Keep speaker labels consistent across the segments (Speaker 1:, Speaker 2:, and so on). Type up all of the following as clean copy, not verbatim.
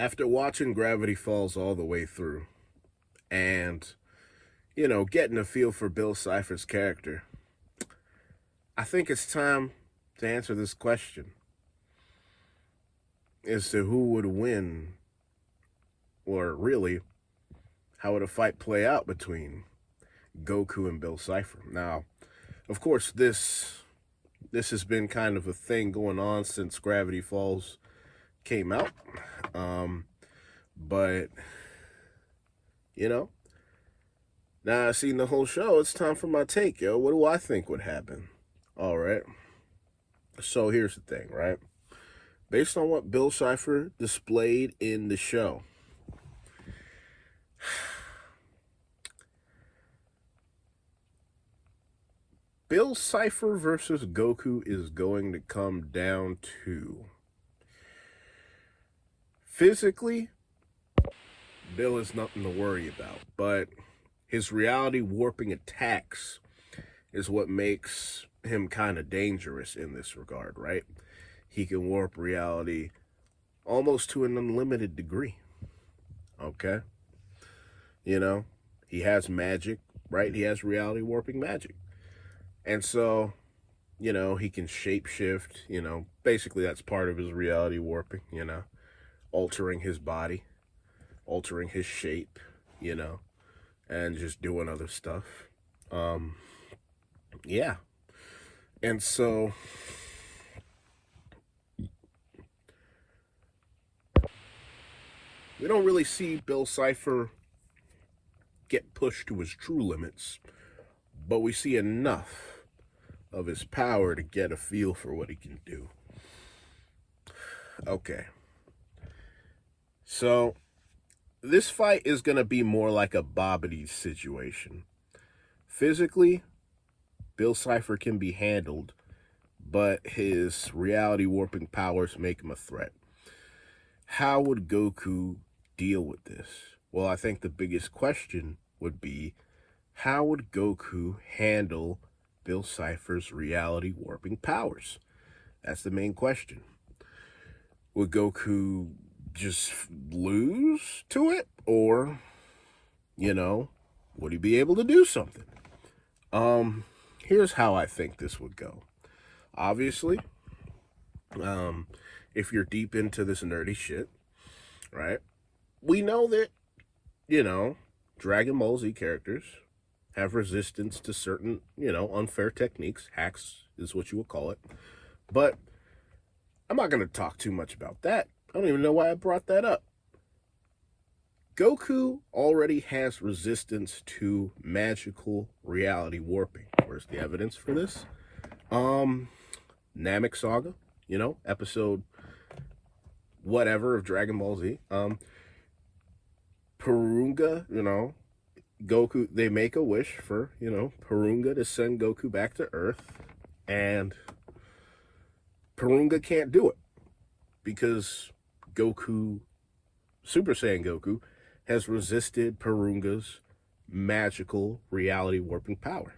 Speaker 1: After watching Gravity Falls all the way through and, getting a feel for Bill Cipher's character, I think it's time to answer this question as to who would win, or really, how would a fight play out between Goku and Bill Cipher. Now, of course, this has been kind of a thing going on since Gravity Falls came out. But now I've seen the whole show, it's time for my take, yo. What do I think would happen? All right. So here's the thing, right? Based on what Bill Cipher displayed in the show, Bill Cipher versus Goku is going to come down to physically, Bill is nothing to worry about, but his reality warping attacks is what makes him kind of dangerous in this regard, right? He can warp reality almost to an unlimited degree. Okay? He has magic, right? He has reality warping magic. And so, he can shapeshift, basically that's part of his reality warping, altering his body, altering his shape, and just doing other stuff. Yeah. And so we don't really see Bill Cipher get pushed to his true limits, but we see enough of his power to get a feel for what he can do. Okay. So this fight is going to be more like a Bobbity situation. Physically, Bill Cipher can be handled, but his reality warping powers make him a threat. How would Goku deal with this? Well, I think the biggest question would be, how would Goku handle Bill Cipher's reality warping powers? That's the main question. Would Goku just lose to it? Or, would he be able to do something? Here's how I think this would go. Obviously, if you're deep into this nerdy shit, right? We know that, Dragon Ball Z characters have resistance to certain, unfair techniques. Hacks is what you would call it. But I'm not going to talk too much about that. I don't even know why I brought that up. Goku already has resistance to magical reality warping. Where's the evidence for this? Namek Saga, episode whatever of Dragon Ball Z. Purunga, Goku, they make a wish for, Purunga to send Goku back to Earth, and Purunga can't do it because Goku, Super Saiyan Goku, has resisted Purunga's magical reality warping power.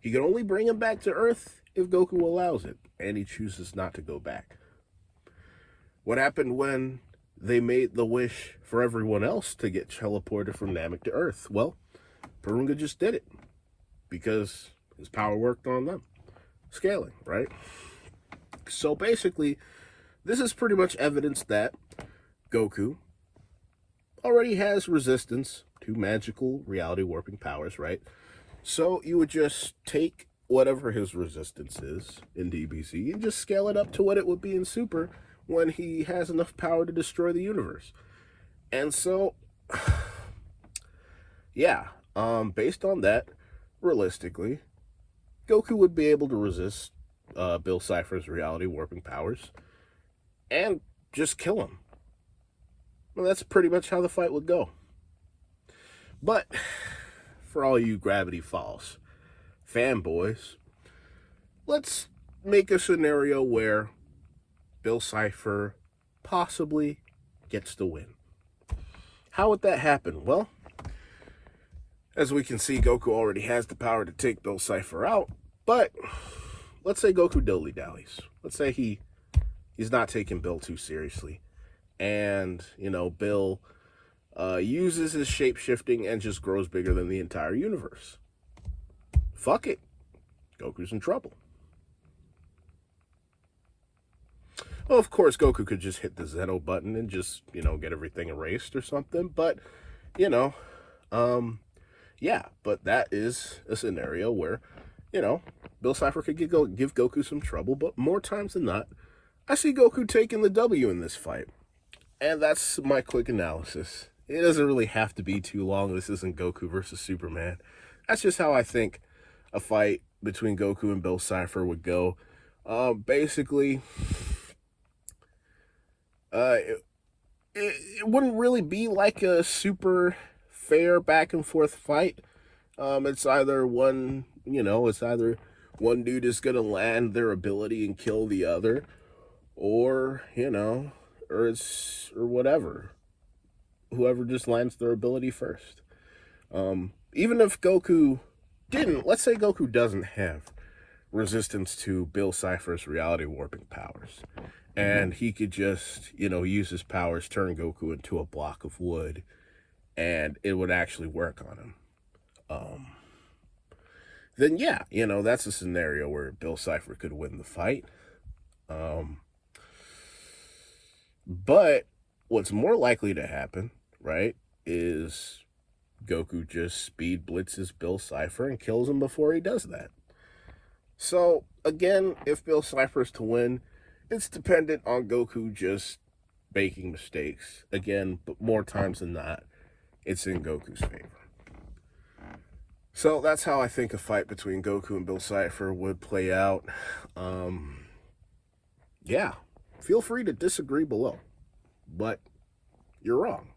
Speaker 1: He can only bring him back to Earth if Goku allows it, and he chooses not to go back. What happened when they made the wish for everyone else to get teleported from Namek to Earth? Well, Purunga just did it because his power worked on them. Scaling, right? So basically, this is pretty much evidence that Goku already has resistance to magical reality warping powers, right? So you would just take whatever his resistance is in DBZ and just scale it up to what it would be in Super when he has enough power to destroy the universe. And so, yeah, based on that, realistically, Goku would be able to resist Bill Cipher's reality warping powers and just kill him. Well, that's pretty much how the fight would go. But for all you Gravity Falls fanboys, let's make a scenario where Bill Cipher possibly gets the win. How would that happen? Well, as we can see, Goku already has the power to take Bill Cipher out, but let's say Goku dilly-dallies. Let's say he's not taking Bill too seriously, and, Bill uses his shape-shifting and just grows bigger than the entire universe. Fuck it. Goku's in trouble. Well, of course, Goku could just hit the Zeno button and just, get everything erased or something. But, yeah, but that is a scenario where, Bill Cipher could give Goku some trouble. But more times than not, I see Goku taking the W in this fight. And that's my quick analysis. It doesn't really have to be too long. This isn't Goku versus Superman. That's just how I think a fight between Goku and Bill Cipher would go. Basically, it wouldn't really be like a super fair back and forth fight. It's either one dude is gonna land their ability and kill the other, or or whatever. Whoever just lands their ability first. Even if Goku didn't, let's say Goku doesn't have resistance to Bill Cipher's reality warping powers, and he could just, use his powers, turn Goku into a block of wood, and it would actually work on him. Then yeah, that's a scenario where Bill Cipher could win the fight. But what's more likely to happen, right, is Goku just speed blitzes Bill Cipher and kills him before he does that. So, again, if Bill Cipher is to win, it's dependent on Goku just making mistakes. Again, but more times than not, it's in Goku's favor. So that's how I think a fight between Goku and Bill Cipher would play out. Yeah, feel free to disagree below, but you're wrong.